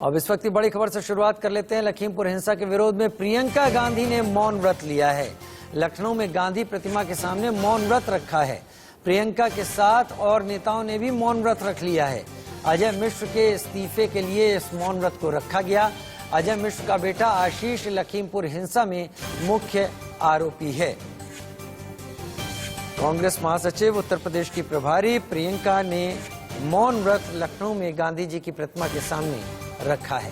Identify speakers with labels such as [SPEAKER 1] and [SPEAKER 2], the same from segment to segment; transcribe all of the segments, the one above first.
[SPEAKER 1] अब इस वक्त की बड़ी खबर से शुरुआत कर लेते हैं। लखीमपुर हिंसा के विरोध में प्रियंका गांधी ने मौन व्रत लिया है। लखनऊ में गांधी प्रतिमा के सामने मौन व्रत रखा है। प्रियंका के साथ और नेताओं ने भी मौन व्रत रख लिया है। अजय मिश्र के इस्तीफे के लिए इस मौन व्रत को रखा गया। अजय मिश्र का बेटा आशीष लखीमपुर हिंसा में मुख्य आरोपी है। कांग्रेस महासचिव उत्तर प्रदेश की प्रभारी प्रियंका ने मौन व्रत लखनऊ में गांधी जी की प्रतिमा के सामने रखा है।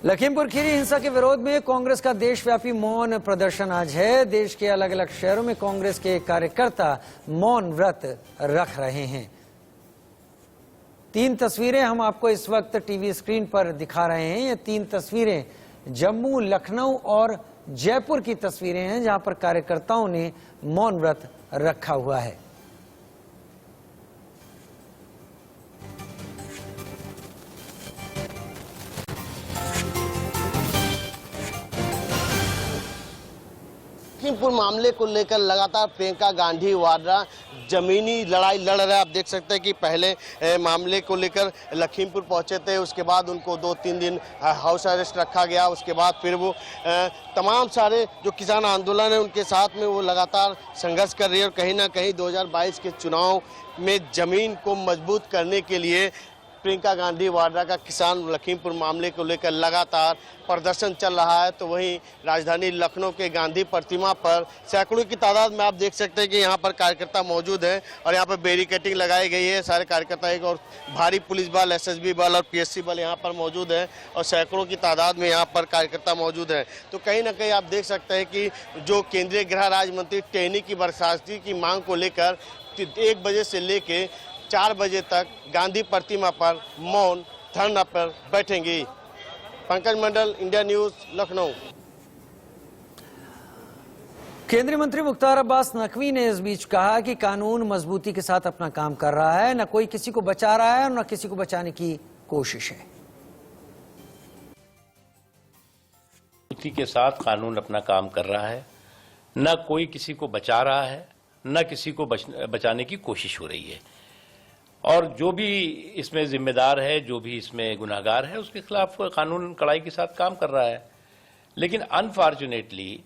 [SPEAKER 1] लखीमपुर खीरी हिंसा के विरोध में कांग्रेस का देशव्यापी मौन प्रदर्शन आज है। देश के अलग अलग शहरों में कांग्रेस के कार्यकर्ता मौन व्रत रख रहे हैं। 3 तस्वीरें हम आपको इस वक्त टीवी स्क्रीन पर दिखा रहे हैं। ये 3 तस्वीरें जम्मू, लखनऊ और जयपुर की तस्वीरें हैं, जहां पर कार्यकर्ताओं ने मौन व्रत रखा हुआ है।
[SPEAKER 2] लखीमपुर मामले को लेकर लगातार प्रियंका गांधी वाड्रा जमीनी लड़ाई लड़ रहे हैं। आप देख सकते हैं कि पहले मामले को लेकर लखीमपुर पहुंचे थे, उसके बाद उनको 2-3 दिन हाउस अरेस्ट रखा गया। उसके बाद फिर वो तमाम सारे जो किसान आंदोलन है उनके साथ में वो लगातार संघर्ष कर रही है। और कहीं ना कहीं 2022 के चुनाव में जमीन को मजबूत करने के लिए प्रियंका गांधी वाड्रा का किसान लखीमपुर मामले को लेकर लगातार प्रदर्शन चल रहा है। तो वहीं राजधानी लखनऊ के गांधी प्रतिमा पर सैकड़ों की तादाद में आप देख सकते हैं कि यहाँ पर कार्यकर्ता मौजूद हैं और यहाँ पर बैरिकेडिंग लगाई गई है। सारे कार्यकर्ता एक और भारी पुलिस बल, एसएसबी बल और पीएससी बल यहाँ पर मौजूद है और सैकड़ों की तादाद में यहाँ पर कार्यकर्ता मौजूद हैं। तो कहीं ना कहीं आप देख सकते हैं कि जो केंद्रीय गृह राज्य मंत्री टेहनी की बर्खास्तगी की मांग को लेकर 1 बजे से लेके 4 बजे तक गांधी प्रतिमा पर मौन धरना पर बैठेंगी। पंकज मंडल, इंडिया न्यूज, लखनऊ।
[SPEAKER 1] केंद्रीय मंत्री मुख्तार अब्बास नकवी ने इस बीच कहा कि कानून मजबूती के साथ अपना काम कर रहा है, न कोई किसी को बचा रहा है और न किसी को बचाने की कोशिश है।
[SPEAKER 3] मजबूती के साथ कानून अपना काम कर रहा है, न कोई किसी को बचा रहा है, न किसी को बचाने की कोशिश हो रही है। और जो भी इसमें जिम्मेदार है, जो भी इसमें गुनाहगार है, उसके खिलाफ कानून कड़ाई के साथ काम कर रहा है। लेकिन अनफॉर्चुनेटली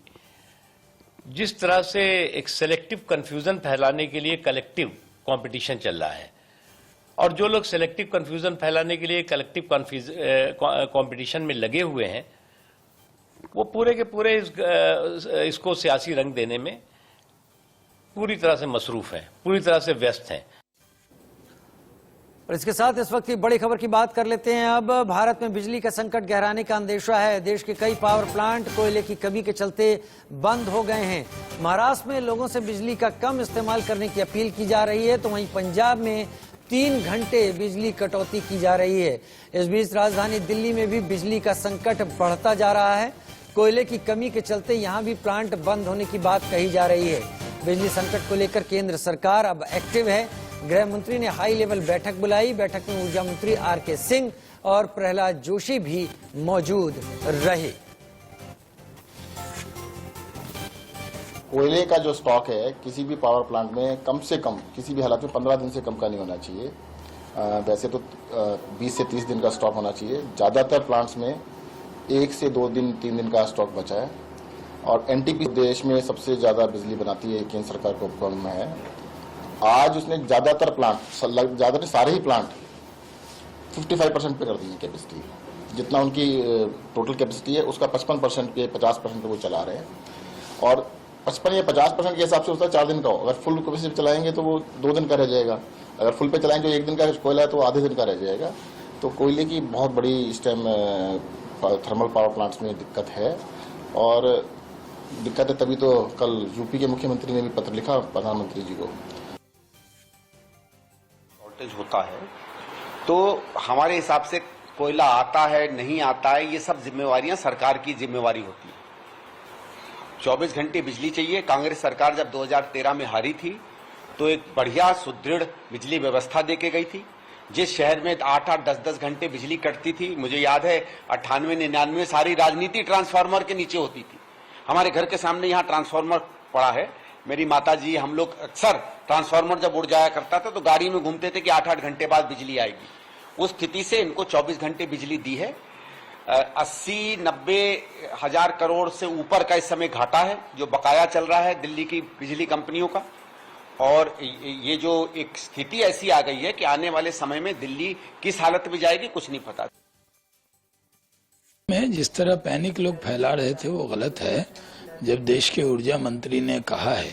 [SPEAKER 3] जिस तरह से एक सेलेक्टिव कंफ्यूजन फैलाने के लिए कलेक्टिव कंपटीशन चल रहा है और जो लोग सेलेक्टिव कंफ्यूजन फैलाने के लिए कलेक्टिव कंपटीशन में लगे हुए हैं, वो पूरे के पूरे इसको सियासी रंग देने में पूरी तरह से मसरूफ हैं, पूरी तरह से व्यस्त हैं।
[SPEAKER 1] और इसके साथ इस वक्त की बड़ी खबर की बात कर लेते हैं। अब भारत में बिजली का संकट गहराने का अंदेशा है। देश के कई पावर प्लांट कोयले की कमी के चलते बंद हो गए हैं। महाराष्ट्र में लोगों से बिजली का कम इस्तेमाल करने की अपील की जा रही है, तो वहीं पंजाब में 3 घंटे बिजली कटौती की जा रही है। इस बीच राजधानी दिल्ली में भी बिजली का संकट बढ़ता जा रहा है। कोयले की कमी के चलते यहाँ भी प्लांट बंद होने की बात कही जा रही है। बिजली संकट को लेकर केंद्र सरकार अब एक्टिव है। गृह मंत्री ने हाई लेवल बैठक बुलाई। बैठक में ऊर्जा मंत्री आर.के. सिंह और प्रहलाद जोशी भी मौजूद रहे।
[SPEAKER 4] कोयले का जो स्टॉक है किसी भी पावर प्लांट में कम से कम किसी भी हालत में 15 दिन से कम का नहीं होना चाहिए। वैसे तो 20 से 30 दिन का स्टॉक होना चाहिए। ज़्यादातर प्लांट्स में 1 से 2 दिन 3 दिन का स्टॉक बचा है। और एनटीपी देश में सबसे ज़्यादा बिजली बनाती है, केंद्र सरकार को उपक्रम में है। आज उसने ज़्यादातर प्लांट, ज़्यादातर सारे ही प्लांट 55% पे कर दी है कैपेसिटी। जितना उनकी टोटल कैपेसिटी है उसका 55% पे 50% पे वो चला रहे हैं। और 55 या 50% के हिसाब से उसका 4 दिन का हो। अगर फुल कैपेसिटी चलाएंगे तो वो 2 दिन का रह जाएगा। अगर फुल पे चलाएंगे तो 1 दिन का कोयला है तो आधे दिन का रह जाएगा। तो कोयले की बहुत बड़ी इस टाइम थर्मल पावर प्लांट्स में दिक्कत है। और दिक्कत है तभी तो कल यूपी के मुख्यमंत्री ने भी पत्र लिखा प्रधानमंत्री जी को।
[SPEAKER 5] होता है तो हमारे हिसाब से कोयला आता है नहीं आता है, ये सब जिम्मेवारियां सरकार की जिम्मेवारी होती है। 24 घंटे बिजली चाहिए। कांग्रेस सरकार जब 2013 में हारी थी तो एक बढ़िया सुदृढ़ बिजली व्यवस्था देके गई थी। जिस शहर में 8-8, 10-10 घंटे बिजली कटती थी, मुझे याद है 98-99 सारी राजनीति ट्रांसफार्मर के नीचे होती थी। हमारे घर के सामने यहाँ ट्रांसफार्मर पड़ा है। मेरी माताजी, हम लोग अक्सर ट्रांसफार्मर जब उड़ जाया करता था तो गाड़ी में घूमते थे कि 8-8 घंटे बाद बिजली आएगी। उस स्थिति से इनको 24 घंटे बिजली दी है। 80-90 हजार करोड़ से ऊपर का इस समय घाटा है जो बकाया चल रहा है दिल्ली की बिजली कंपनियों का। और ये जो एक स्थिति ऐसी आ गई है कि आने वाले समय में दिल्ली किस हालत में जाएगी कुछ नहीं पता।
[SPEAKER 6] में जिस तरह पैनिक लोग फैला रहे थे वो गलत है। जब देश के ऊर्जा मंत्री ने कहा है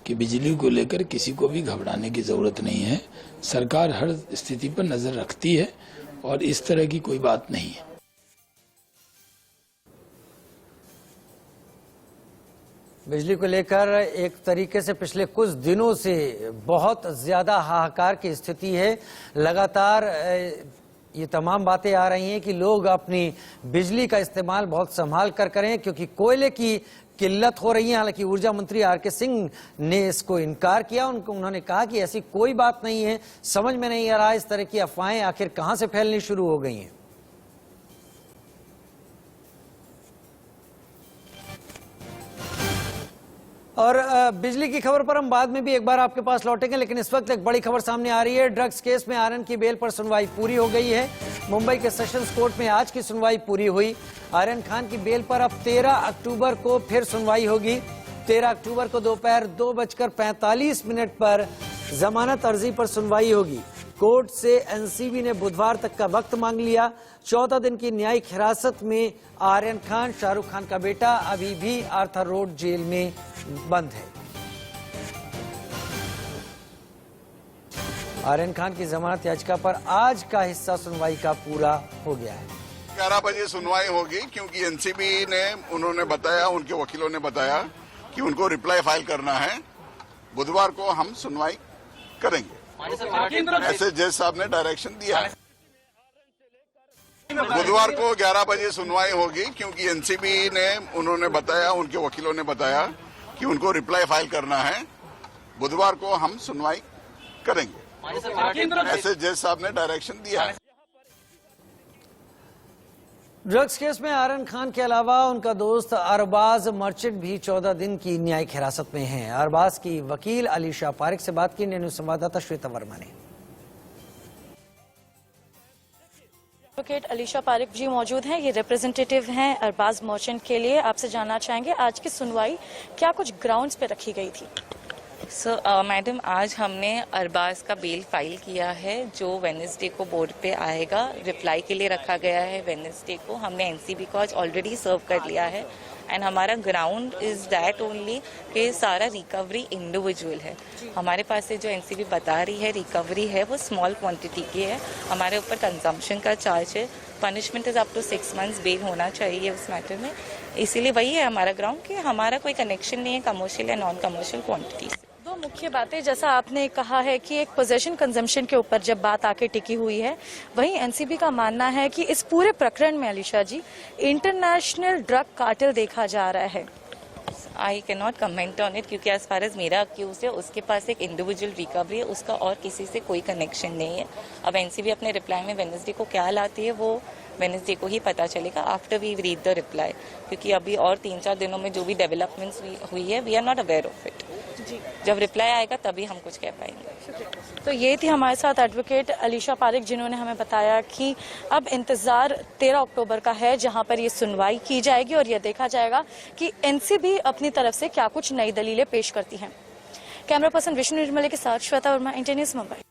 [SPEAKER 6] कि बिजली को लेकर किसी को भी घबराने की जरूरत नहीं है, सरकार हर स्थिति पर नजर रखती है और इस तरह की कोई बात नहीं है।
[SPEAKER 1] बिजली को लेकर एक तरीके से पिछले कुछ दिनों से बहुत ज्यादा हाहाकार की स्थिति है। लगातार ये तमाम बातें आ रही हैं कि लोग अपनी बिजली का इस्तेमाल बहुत संभाल कर करें क्योंकि कोयले की किल्लत हो रही है। हालांकि ऊर्जा मंत्री आर के सिंह ने इसको इनकार किया। उन्होंने कहा कि ऐसी कोई बात नहीं है। समझ में नहीं आ रहा इस तरह की अफवाहें आखिर कहां से फैलनी शुरू हो गई हैं। और बिजली की खबर पर हम बाद में भी एक बार आपके पास लौटेंगे, लेकिन इस वक्त एक बड़ी खबर सामने आ रही है। ड्रग्स केस में आर्यन की बेल पर सुनवाई पूरी हो गई है। मुंबई के सेशंस कोर्ट में आज की सुनवाई पूरी हुई। आर्यन खान की बेल पर अब 13 अक्टूबर को फिर सुनवाई होगी। 13 अक्टूबर को दोपहर 2:45 पर जमानत अर्जी पर सुनवाई होगी। कोर्ट से एनसीबी ने बुधवार तक का वक्त मांग लिया। 14 दिन की न्यायिक हिरासत में आर्यन खान, शाहरुख खान का बेटा, अभी भी आर्थर रोड जेल में बंद है। आर्यन खान की जमानत याचिका पर आज का हिस्सा सुनवाई का पूरा हो गया है।
[SPEAKER 7] 11 बजे सुनवाई होगी क्योंकि एनसीबी ने उन्होंने बताया, उनके वकीलों ने बताया कि उनको रिप्लाई फाइल करना है। बुधवार को हम सुनवाई करेंगे, ऐसे जज साहब ने डायरेक्शन दिया है। बुधवार को 11 बजे सुनवाई होगी क्योंकि एनसीबी ने उन्होंने बताया, उनके वकीलों ने बताया कि उनको रिप्लाई फाइल करना है। बुधवार को हम सुनवाई करेंगे, ऐसे जज साहब ने डायरेक्शन दिया है।
[SPEAKER 1] ड्रग्स केस में आर्यन खान के अलावा उनका दोस्त अरबाज मर्चेंट भी 14 दिन की न्यायिक हिरासत में हैं। अरबाज की वकील अलीशा पारिक से बात की इंडियन न्यूज संवाददाता श्वेता वर्मा ने।
[SPEAKER 8] एडवोकेट अलीशा पारिक जी मौजूद हैं, ये रिप्रेजेंटेटिव हैं अरबाज मर्चेंट के लिए। आपसे जानना चाहेंगे आज की सुनवाई क्या कुछ ग्राउंड्स पे रखी गई थी?
[SPEAKER 9] मैडम, आज हमने अरबाज का बेल फाइल किया है जो वेडनेसडे को बोर्ड पे आएगा। रिप्लाई के लिए रखा गया है वेडनेसडे को। हमने एनसीबी को आज ऑलरेडी सर्व कर लिया है एंड हमारा ग्राउंड इज दैट ओनली कि सारा रिकवरी इंडिविजुअल है। हमारे पास से जो एनसीबी बता रही है रिकवरी है वो स्मॉल क्वांटिटी की है। हमारे ऊपर कंजम्पशन का चार्ज है। Punishment is up to 6 months bail होना चाहिए उस मैटर में। इसीलिए वही है हमारा ग्राउंड कि हमारा कोई कनेक्शन नहीं है कमर्शियल या नॉन कमर्शियल क्वांटिटी से।
[SPEAKER 8] दो मुख्य बातें, जैसा आपने कहा है कि एक पोजेशन कंजम्पशन के ऊपर जब बात आके टिकी हुई है, वहीं एनसीबी का मानना है कि इस पूरे प्रकरण में अलीशा जी इंटरनेशनल ड्रग कार्टेल देखा जा रहा है।
[SPEAKER 9] I can not comment on it क्योंकि एज फार एज मेरा अक्यूज है उसके पास एक इंडिविजुअल रिकवरी है, उसका और किसी से कोई कनेक्शन नहीं है। अब एनसीबी अपने रिप्लाई में वेडनेसडे को क्या लाती है वो वेडनेसडे को ही पता चलेगा after we read the reply, क्योंकि अभी और 3-4 दिनों में जो भी डेवलपमेंट्स हुई है we are not aware of it. जब रिप्लाई आएगा तभी हम कुछ कह पाएंगे।
[SPEAKER 8] तो ये थी हमारे साथ एडवोकेट अलीशा पारिक जिन्होंने हमें बताया कि अब इंतजार 13 अक्टूबर का है जहां पर ये सुनवाई की जाएगी और यह देखा जाएगा कि एनसीबी अपनी तरफ से क्या कुछ नई दलीलें पेश करती हैं। कैमरा पर्सन विष्णु निर्मले के साथ श्वेता वर्मा, इंडियन न्यूज़, मुंबई।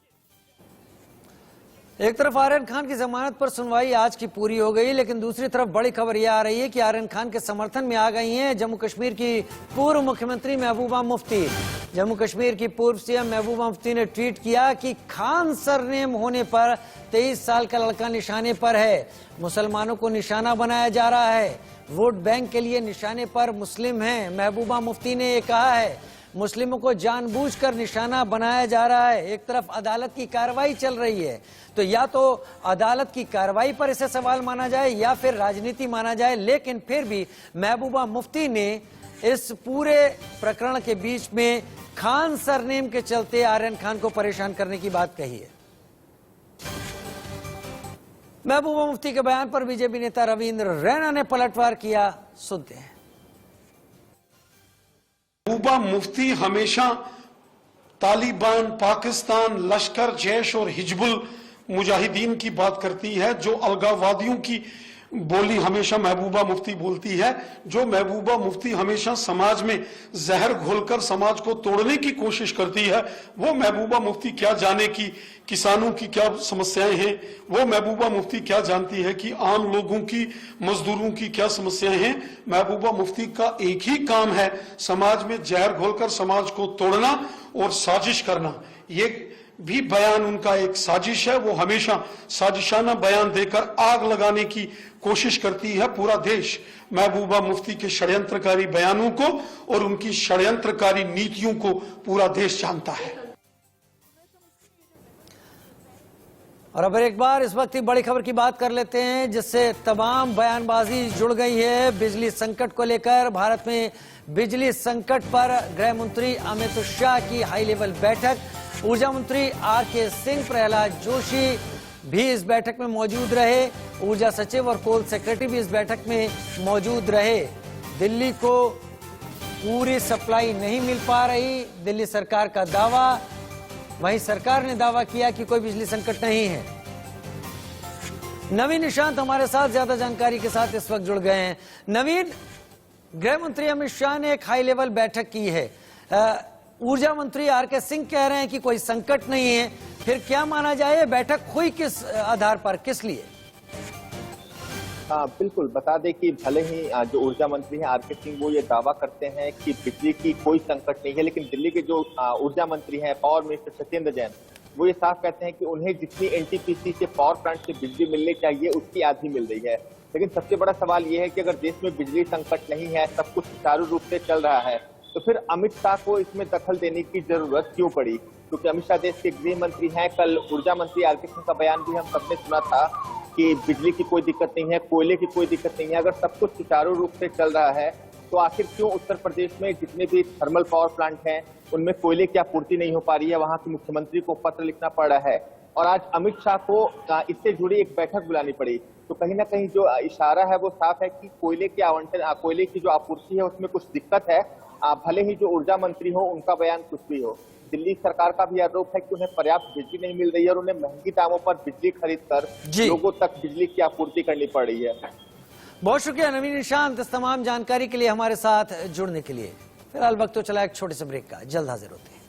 [SPEAKER 1] एक तरफ आर्यन खान की जमानत पर सुनवाई आज की पूरी हो गई, लेकिन दूसरी तरफ बड़ी खबर यह आ रही है कि आर्यन खान के समर्थन में आ गई हैं जम्मू कश्मीर की पूर्व मुख्यमंत्री महबूबा मुफ्ती। जम्मू कश्मीर की पूर्व सीएम महबूबा मुफ्ती ने ट्वीट किया कि खान सरनेम होने पर 23 साल का लड़का निशाने पर है। मुसलमानों को निशाना बनाया जा रहा है। वोट बैंक के लिए निशाने पर मुस्लिम हैं। महबूबा मुफ्ती ने ये कहा है मुस्लिमों को जानबूझकर निशाना बनाया जा रहा है। एक तरफ अदालत की कार्रवाई चल रही है, तो या तो अदालत की कार्रवाई पर इसे सवाल माना जाए या फिर राजनीति माना जाए, लेकिन फिर भी महबूबा मुफ्ती ने इस पूरे प्रकरण के बीच में खान सरनेम के चलते आर्यन खान को परेशान करने की बात कही है। महबूबा मुफ्ती के बयान पर बीजेपी नेता रविंद्र रैना ने पलटवार किया, सुनते हैं।
[SPEAKER 10] महबूबा मुफ्ती हमेशा तालिबान, पाकिस्तान, लश्कर, जैश और हिजबुल मुजाहिदीन की बात करती है, जो अलगाववादियों की बोली हमेशा महबूबा मुफ्ती बोलती है, जो महबूबा मुफ्ती हमेशा समाज में जहर घोलकर समाज को तोड़ने की कोशिश करती है, वो महबूबा मुफ्ती क्या जाने कि किसानों की क्या समस्याएं हैं, वो महबूबा मुफ्ती क्या जानती है कि आम लोगों की, मजदूरों की क्या समस्याएं हैं। महबूबा मुफ्ती का एक ही काम है, समाज में जहर घोलकर समाज को तोड़ना और साजिश करना। ये भी बयान उनका एक साजिश है, वो हमेशा साजिशाना बयान देकर आग लगाने की कोशिश करती है। पूरा देश महबूबा मुफ्ती के षड्यंत्रकारी बयानों को और उनकी षड्यंत्रकारी नीतियों को पूरा देश जानता है।
[SPEAKER 1] और अब एक बार इस वक्त की बड़ी खबर की बात कर लेते हैं, जिससे तमाम बयानबाजी जुड़ गई है। बिजली संकट को लेकर भारत में बिजली संकट पर गृह मंत्री अमित शाह की हाई लेवल बैठक, ऊर्जा मंत्री आरके सिंह, प्रहलाद जोशी भी इस बैठक में मौजूद रहे, ऊर्जा सचिव और कोल सेक्रेटरी भी इस बैठक में मौजूद रहे। दिल्ली को पूरी सप्लाई नहीं मिल पा रही, दिल्ली सरकार का दावा। वहीं सरकार ने दावा किया कि कोई बिजली संकट नहीं है। नवीन निशांत हमारे साथ ज्यादा जानकारी के साथ इस वक्त जुड़ गए हैं। नवीन, गृह मंत्री अमित शाह ने एक हाई लेवल बैठक की है, ऊर्जा मंत्री आरके सिंह कह रहे हैं कि कोई संकट नहीं है, फिर क्या माना जाए बैठक हुई किस आधार पर, किस लिए?
[SPEAKER 11] बिल्कुल, बता दें कि भले ही जो ऊर्जा मंत्री हैं आरके सिंह वो ये दावा करते हैं कि बिजली की कोई संकट नहीं है, लेकिन दिल्ली के जो ऊर्जा मंत्री हैं पावर मिनिस्टर सत्येंद्र जैन, वो ये साफ कहते हैं कि उन्हें जितनी एनटीपीसी से पावर प्लांट से बिजली मिलनी चाहिए उसकी आधी मिल रही है। लेकिन सबसे बड़ा सवाल ये है कि अगर देश में बिजली संकट नहीं है, सब कुछ सुचारू रूप से चल रहा है, तो फिर अमित शाह को इसमें दखल देने की जरूरत क्यों पड़ी? क्योंकि अमित शाह देश के गृह मंत्री हैं। कल ऊर्जा मंत्री आरके सिंह का बयान भी हम सबने सुना था कि बिजली की कोई दिक्कत नहीं है, कोयले की कोई दिक्कत नहीं है। अगर सब कुछ सुचारू रूप से चल रहा है तो आखिर क्यों उत्तर प्रदेश में जितने भी थर्मल पावर प्लांट हैं उनमें कोयले की आपूर्ति नहीं हो पा रही है? वहां के मुख्यमंत्री को पत्र लिखना पड़ रहा है और आज अमित शाह को इससे जुड़ी एक बैठक बुलानी पड़ी। तो कहीं ना कहीं जो इशारा है वो साफ है कि कोयले के आवंटन, कोयले की जो आपूर्ति है उसमें कुछ दिक्कत है। भले ही जो ऊर्जा मंत्री हो उनका बयान कुछ भी हो, दिल्ली सरकार का भी आरोप है कि उन्हें पर्याप्त बिजली नहीं मिल रही है और उन्हें महंगी दामों पर बिजली खरीदकर लोगों तक बिजली की आपूर्ति करनी पड़ रही है।
[SPEAKER 1] बहुत शुक्रिया नवीन निशांत इस तमाम जानकारी के लिए, हमारे साथ जुड़ने के लिए। फिलहाल वक्त तो चला एक छोटे से ब्रेक का, जल्द हाजिर होते हैं।